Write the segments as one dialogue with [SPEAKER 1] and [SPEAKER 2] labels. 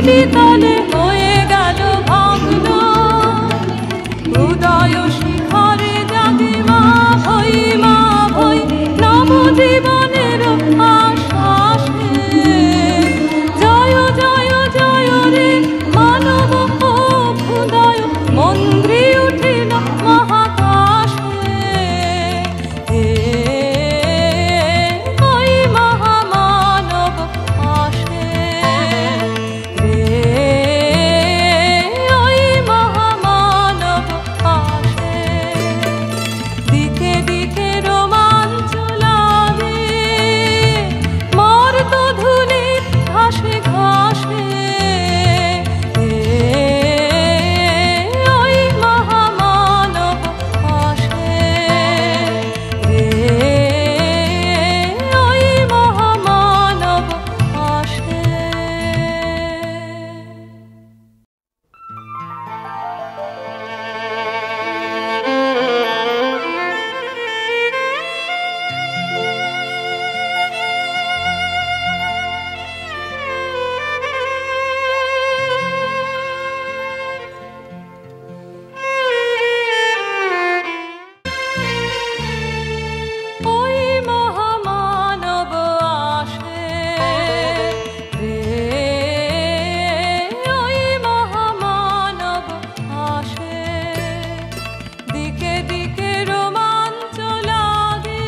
[SPEAKER 1] ধুলি তলে হয়ে গেল ভগ্ন উদয় শিখরে জাগে মা ভই নবজীবনের আশ্বাসে জয় জয় জয় রে মানব অভ্যুদয় মন্ত্রী উঠিল মহাকাশে ওই মহামানব আসে ওই মহামানব আসে দিকে দিকে রোমাঞ্চ লাগে মর্ত ধুলি ঘাসে ঘাসে ওই মহামানব আসে ওই মহামানব আসে ওই মহামানব আসে ওই মহামানব আসে দিকে দিকে রোমাঞ্চ লাগে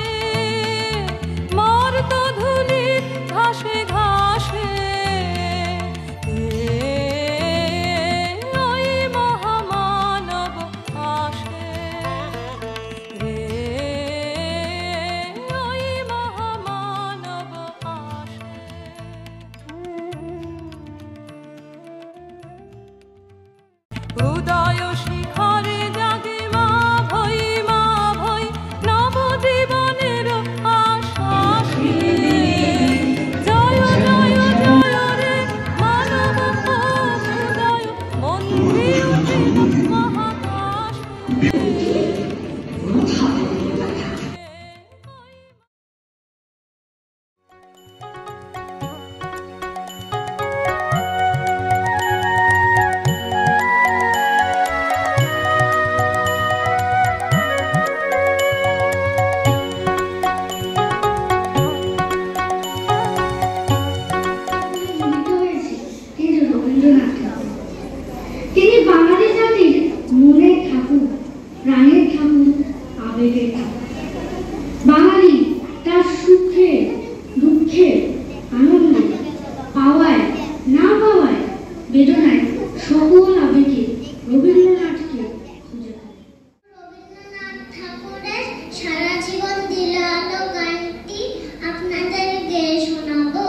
[SPEAKER 1] মর্ত ধুলি ঘাসে ঘাসে ওই মহামানব আসে ওই মহামানব আসে উদয় শিখরে জাগে মা ভই নবজীবনের আশ্বাসে জয় জয় জয় রে মানব অভ্যুদয় মন্ত্রী উঠিল মহাকাশে
[SPEAKER 2] তিনি রবীন্দ্রনাথ ঠাকুর। তিনি বাঙালি জাতির মনের ঠাকুর, প্রাণের ঠাকুর, আবেগের ঠাকুর। বাঙালি তার সুখে দুঃখে আনন্দে পাওয়ায় না পাওয়ায় বেদনায় সকল আবেগে রবীন্দ্রনাথকে খুঁজে পায়।
[SPEAKER 3] রবীন্দ্রনাথ ঠাকুরের সারা জীবন দিল আলো গানটি আপনাদেরকে শোনাবো।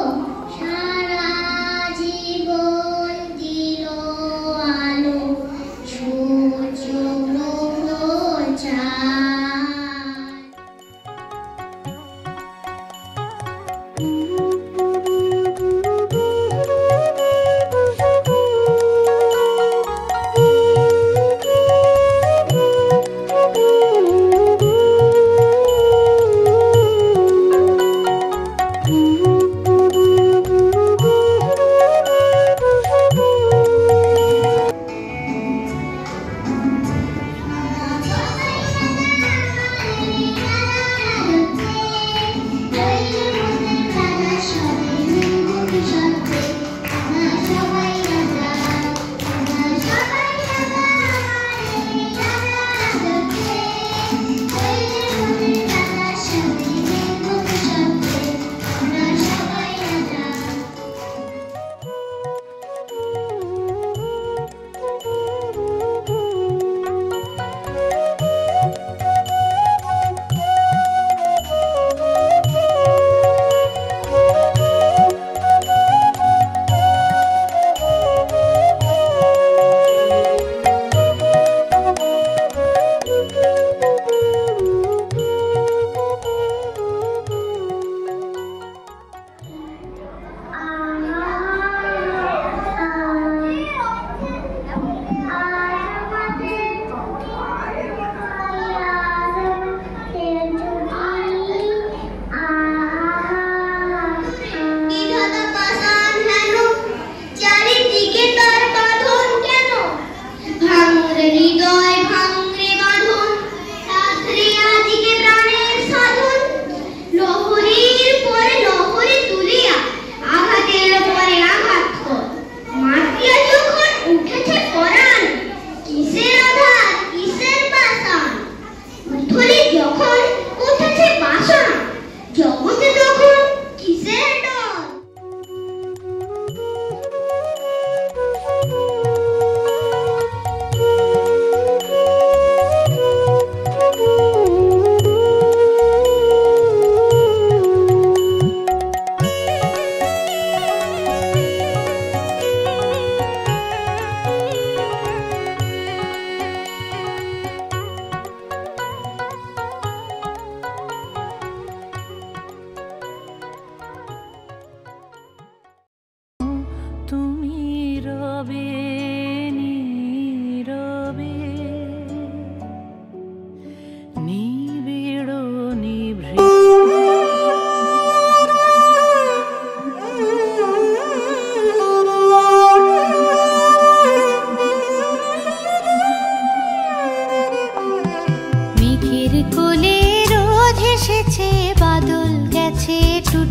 [SPEAKER 3] সারা জীবন দিল আলো সূর্য গ্রহ চাঁদ।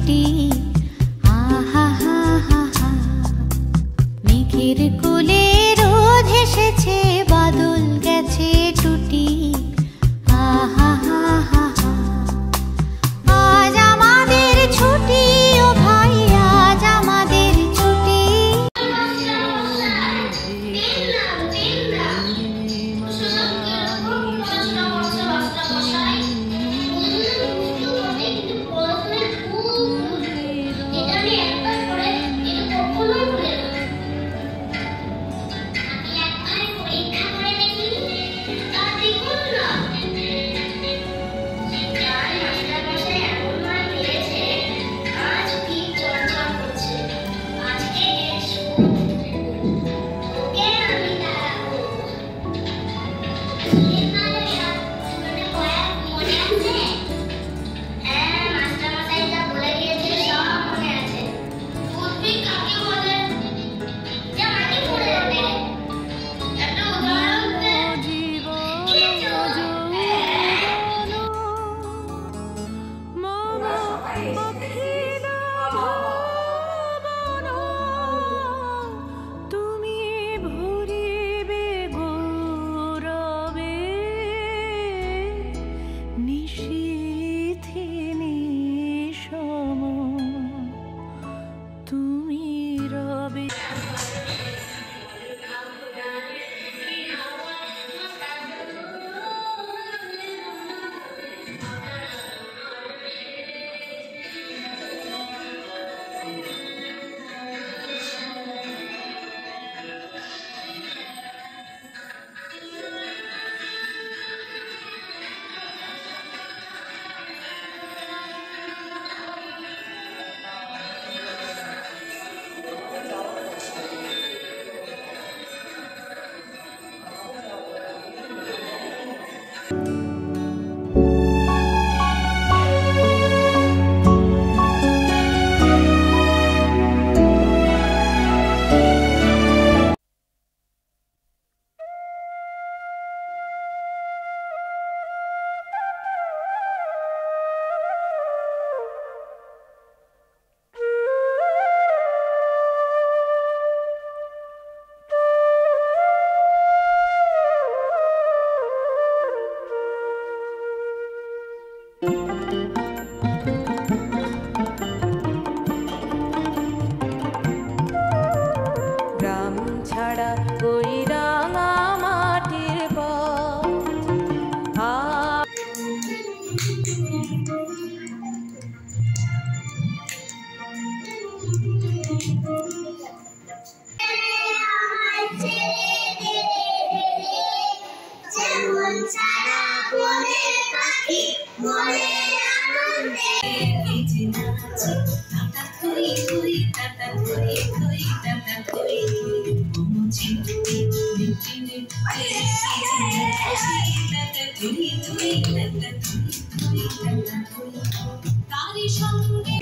[SPEAKER 4] ছুটি আহা হা হা হা মেঘের কোলে রোদ হেসেছে বাদল গেছে টুটি আহা হা হা হা আজ আমাদের ছুটি ও ভাই আজ আমাদের ছুটি
[SPEAKER 1] গ্রাম ছাড়া ওই রাঙা মাটির পথ
[SPEAKER 4] তারি সঙ্গে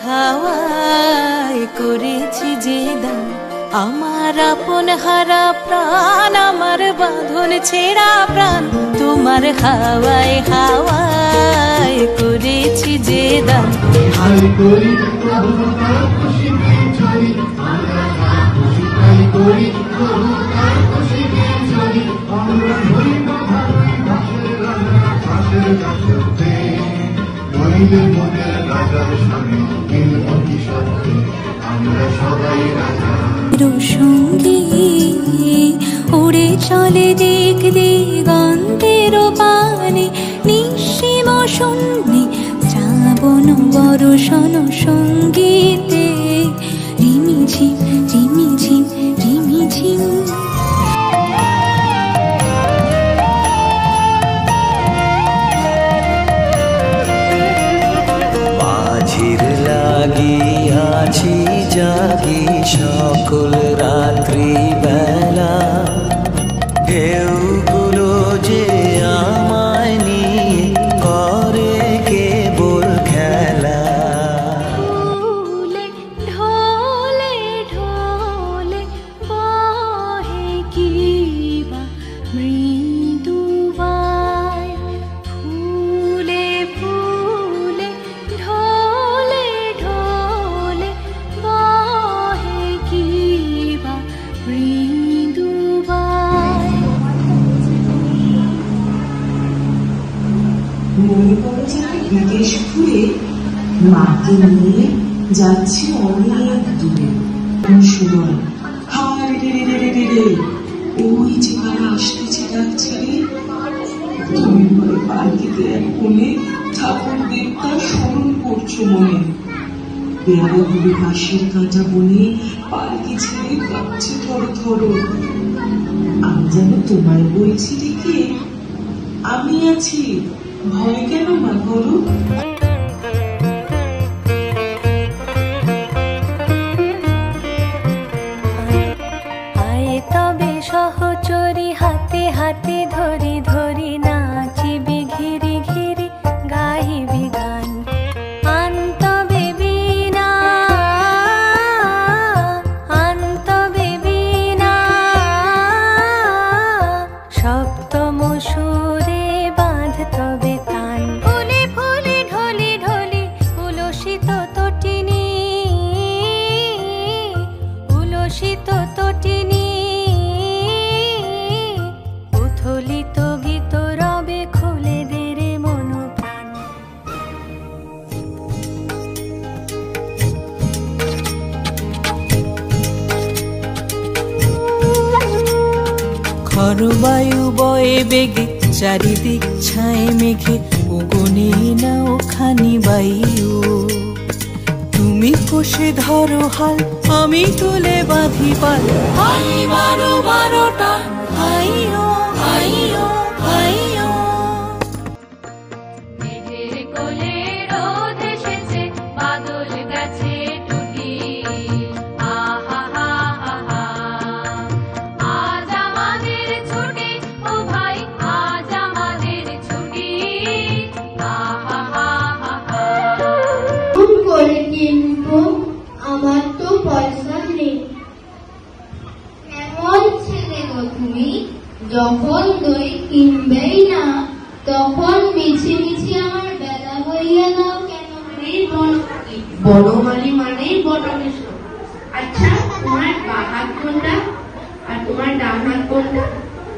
[SPEAKER 1] হাওয়ায় করেছি যে দান আমার আপন হারা প্রাণ আমার বাঁধন ছেঁড়া প্রাণ তোমার হাওয়ায় হাওয়ায় করেছি যে দান
[SPEAKER 5] রাজার স্বামী আমরা
[SPEAKER 1] সঙ্গী উড়ে চলে দিক দিগন্তের পানে নিঃসীম শূন্যে শ্রাবণ বর্ষণ সঙ্গীতে রিমিঝিম রিমিঝিম রিমিঝিম।
[SPEAKER 5] মাঝির লাগিয়াছি জাগি সকল রাত্রি বেলা, ঢেউগুলো যে আমায় নিয়ে করে কেবল খেলা।
[SPEAKER 1] ঢোলে ঢোলে ঢোলে বহে কি বা মৃদু বায়, ফুলে ফুলে ঢোলে ঢোলে বহে কি বা মৃদু বায়।
[SPEAKER 6] মনে পড়ে যায় বিদেশ ঘুরে মাকে নিয়ে যাচ্ছে অনেক দূরে। সময় হায় রে রে রে রে রে, ওই যে কারা আসতেছে ডাকছে রে। তুমি পরে পালকিতে এক কোণে ঠাকুর দেবতা স্মরণ করছো মনে, বেড়া গুলি ঘাসের কাঁটা বনে পালকি ছেড়ে কাঁপছে থরো থরো। আমি যেন তোমায় বলছি রেখে, আমি আছি, ভয় কেন মা করো।
[SPEAKER 1] আয় তবে সহচরী হাতে হাতে ধরি ধরি নাচিবি ঘিরি ঘিরি গাহিবি গান। আন্তবে বীণা আন্তবে বীণা সপ্তম সুরে বাঁধ তবে তান। ফুলে ফুলে ঢলি ঢলি উলসিত তটিনী উলসিত তটিনী উথলিত গীত রবে খুলে দে রে মন প্রাণ। খরবায়ু বয়ে বেগে চারিদিক ছায় মেঘে উগনে নাও খানি বায়ু। তুমি কষে ধরো হাল আমি তুলে বাঁধি পাল। হাই বারো বারোটা হাইও হাইও হাইও। মেঘের কোলে রোদ এসেছে বাদল গেছে টুটি। আহা হা হা হা আজ আমাদের ছুটি, ও ভাই আজ আমাদের ছুটি। আহা হা হা হা।
[SPEAKER 3] ফোন করে কিনবো, আমার তো পয়সা নেই। কেমন ছেলে গো তুমি, যখন দই কিনবেই না তখন মিছি মিছি আমার বেলা হইয়া দাও কেন?
[SPEAKER 2] বনমালী মানেই বটকেশ্বর। আচ্ছা, তোমার বাঁ হাত কোনটা আর তোমার ডান হাত কোনটা?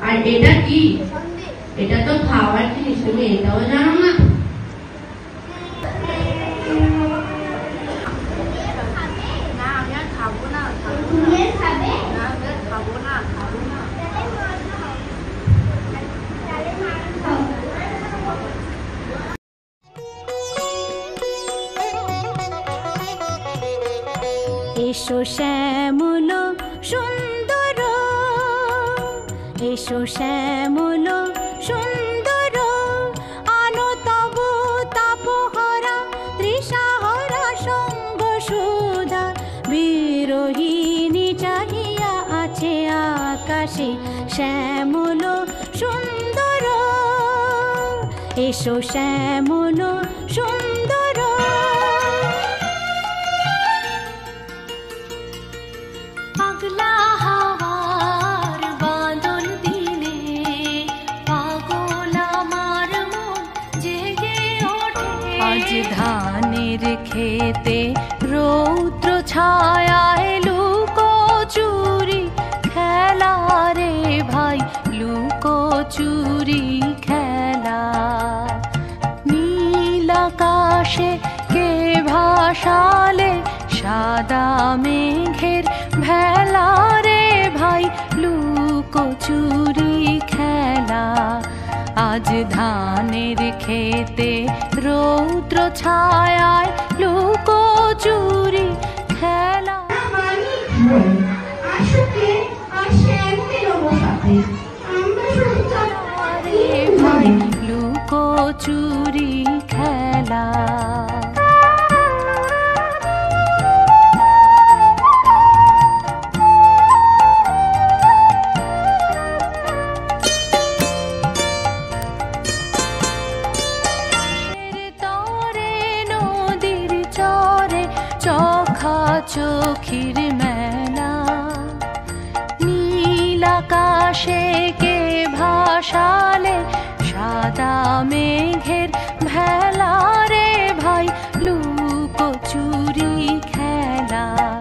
[SPEAKER 2] আর এটা কি? এটা তো খাওয়ার জিনিস, তুমি এটাও জানো না?
[SPEAKER 3] তুমি খাবে?
[SPEAKER 1] এসো শ্যামল সুন্দর, এসো শ্যামল সুন্দর, আনো তব তাপহরা তৃষাহরা সঙ্গ সুধা। বিরোহিণী চাহিয়া আছে আকাশে শ্যামল সুন্দর, এসো শ্যামল সুন্দর। পাগলা হাওয়ার বাদল দিনে পাগল আমার মন জেগে ওঠে। আজ ধানের খেতে রৌদ্র ছায়ায় লুকোচুরি খেলা রে ভাই, লুকোচুরি খেলা। নীল আকাশে কে ভাসালে সাদা মেঘের ভেলা রে ভাই লুকোচুরি খেলা। আজ ধানের খেতে রৌদ্র ছায়ায় লুকোচুরি খেলা। রে ভাই লুকোচুরি খেলা। চোখির মেলা নীল আকাশে কে ভাসালে সাদা মেঘের ভেলা রে ভাই লুকোচুরি খেলা।